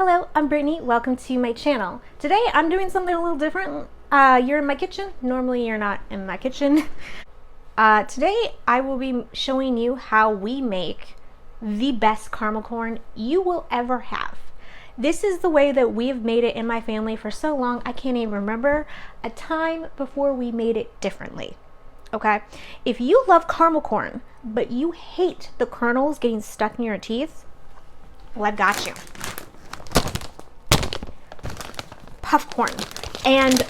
Hello, I'm Brittany. Welcome to my channel. Today I'm doing something a little different. You're in my kitchen. Normally you're not in my kitchen. Today I will be showing you how we make the best caramel corn you will ever have. This is the way that we have made it in my family for so long. I can't even remember a time before we made it differently. Okay? If you love caramel corn, but you hate the kernels getting stuck in your teeth, well, I've got you. Puff corn. And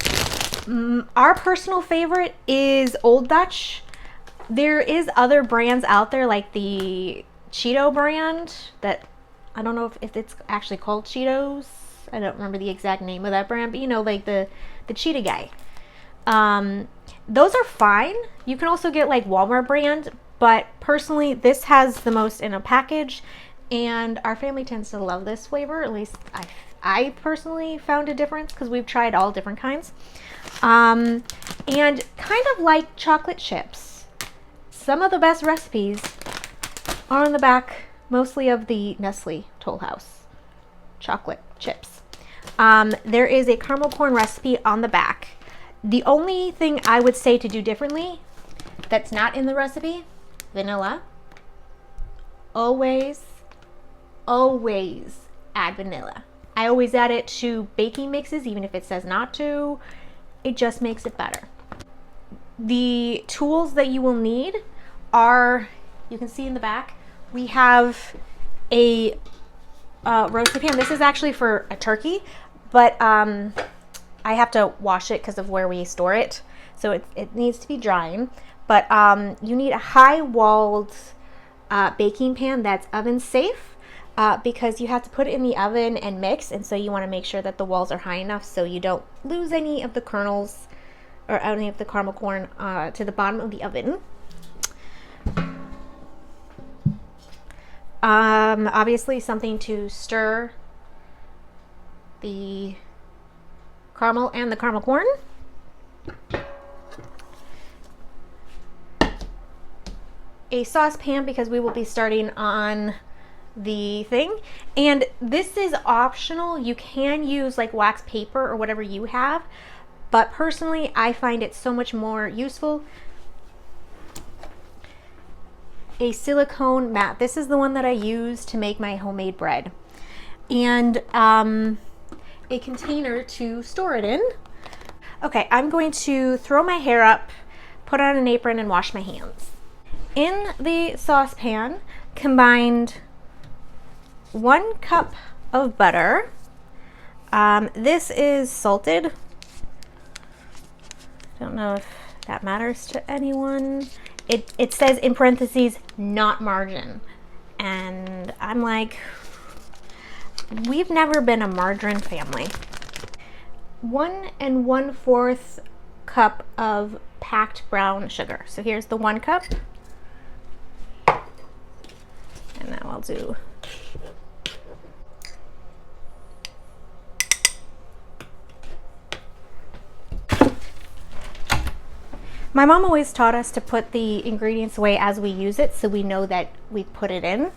our personal favorite is Old Dutch. There is other brands out there like the Cheeto brand that I don't know if it's actually called Cheetos. I don't remember the exact name of that brand, but you know, like the Cheetah guy. Those are fine. You can also get like Walmart brand, but personally this has the most in a package, and our family tends to love this flavor. At least I personally found a difference because we've tried all different kinds. And kind of like chocolate chips, some of the best recipes are on the back, mostly of the Nestle Toll House chocolate chips. There is a caramel corn recipe on the back. The only thing I would say to do differently that's not in the recipe, vanilla. Always add vanilla. I always add it to baking mixes, even if it says not to. It just makes it better. The tools that you will need are, you can see in the back, we have a roasting pan. This is actually for a turkey, but I have to wash it because of where we store it. So it needs to be drying. But you need a high-walled baking pan that's oven safe. Because you have to put it in the oven and mix, and so you want to make sure that the walls are high enough so you don't lose any of the kernels or any of the caramel corn to the bottom of the oven. Obviously something to stir the caramel and the caramel corn. A saucepan because we will be starting on the thing, and this is optional. You can use like wax paper or whatever you have, but personally I find it so much more useful. A silicone mat. This is the one that I use to make my homemade bread, and a container to store it in. Okay, I'm going to throw my hair up, put on an apron, and wash my hands. In the saucepan, combined 1 cup of butter. This is salted. Don't know if that matters to anyone. It says in parentheses, not margarine. And I'm like, we've never been a margarine family. 1 1/4 cup of packed brown sugar. So here's the 1 cup. And now I'll do my mom always taught us to put the ingredients away as we use it, so we know that we put it in.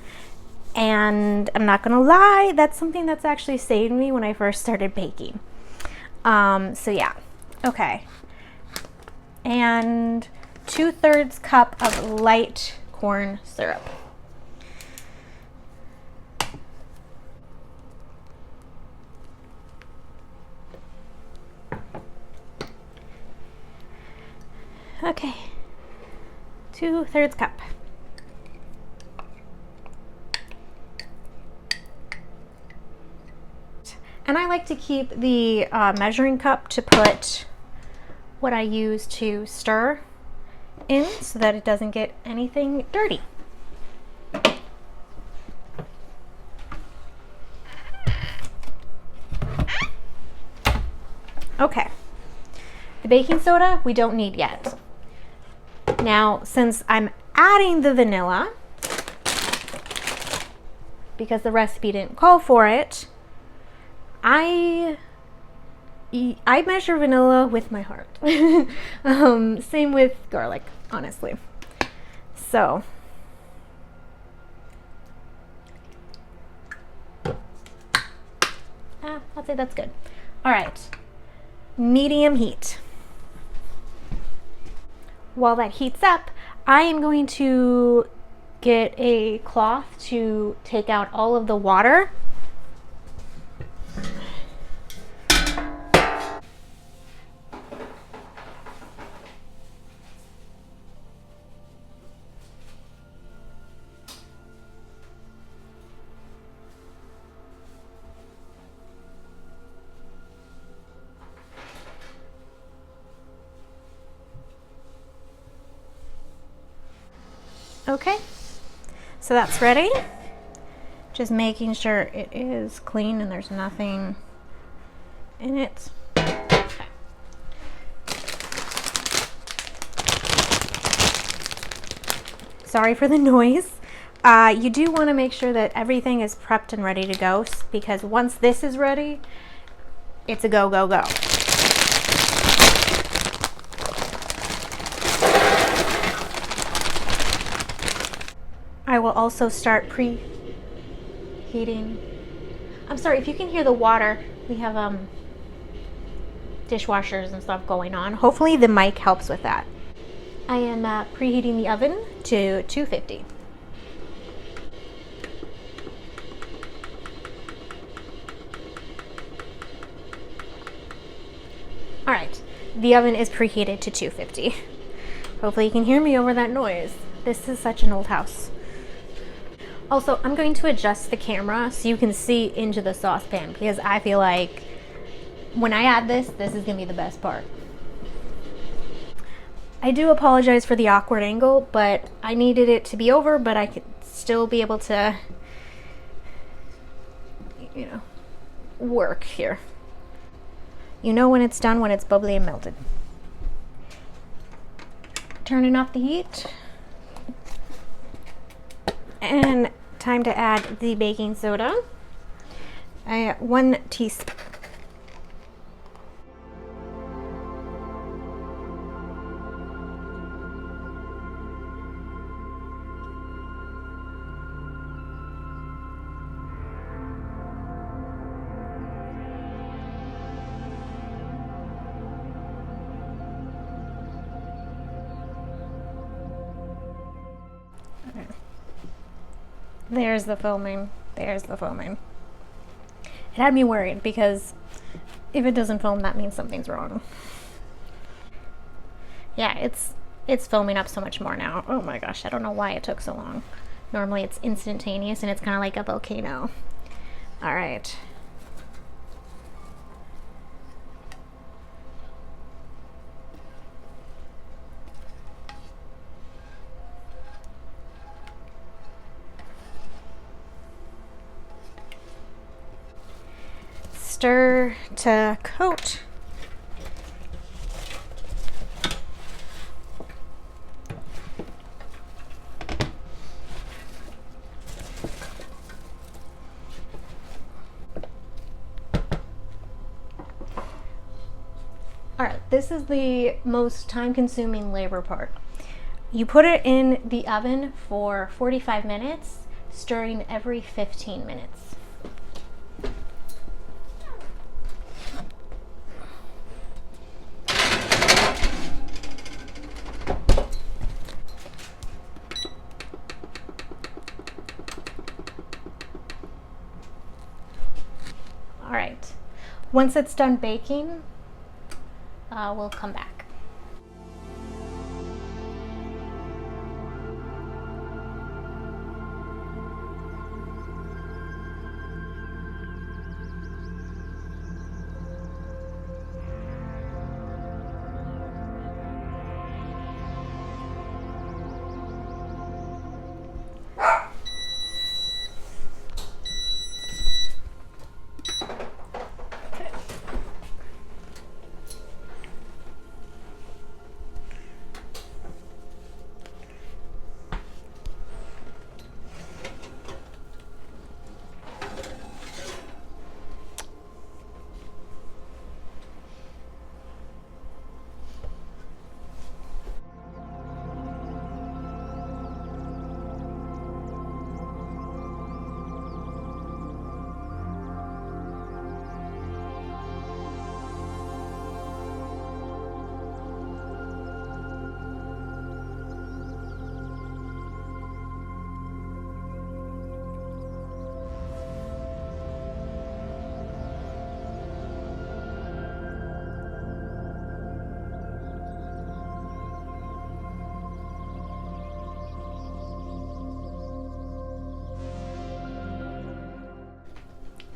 And I'm not gonna lie, that's something that's actually saved me when I first started baking. So yeah, okay. And 2/3 cup of light corn syrup. Okay, 2/3 cup. And I like to keep the measuring cup to put what I use to stir in so that it doesn't get anything dirty. Okay, the baking soda we don't need yet. Now, since I'm adding the vanilla, because the recipe didn't call for it, I measure vanilla with my heart. Same with garlic, honestly. So I'd say that's good. All right, medium heat. While that heats up, I am going to get a cloth to take out all of the water. Okay, so that's ready. Just making sure it is clean and there's nothing in it. Okay. Sorry for the noise. You do want to make sure that everything is prepped and ready to go, because once this is ready, it's a go, go, go. I will also start preheating. I'm sorry if you can hear the water. We have dishwashers and stuff going on. Hopefully the mic helps with that. I am preheating the oven to 250. All right, the oven is preheated to 250. Hopefully you can hear me over that noise. This is such an old house. Also, I'm going to adjust the camera so you can see into the saucepan, because I feel like when I add this is gonna be the best part. I do apologize for the awkward angle, but I needed it to be over, but I could still be able to, you know, work here. You know when it's done when it's bubbly and melted. Turning off the heat. And time to add the baking soda. 1 teaspoon. There's the foaming. There's the foaming. It had me worried, because if it doesn't foam, that means something's wrong. Yeah, it's foaming up so much more now. Oh my gosh, I don't know why it took so long. Normally it's instantaneous and it's kind of like a volcano. All right. Stir to coat. All right, this is the most time-consuming labor part. You put it in the oven for 45 minutes, stirring every 15 minutes. All right, once it's done baking, we'll come back.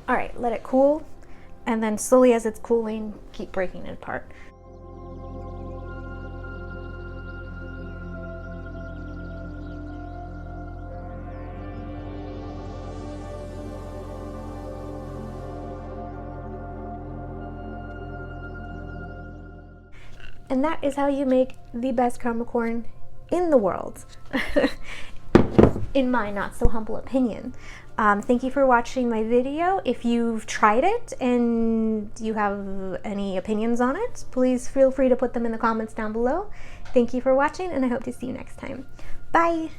All right, let it cool, and then slowly as it's cooling, keep breaking it apart. And that is how you make the best caramel corn in the world, in my not so humble opinion. Thank you for watching my video. If you've tried it and you have any opinions on it, please feel free to put them in the comments down below. Thank you for watching, and I hope to see you next time. Bye!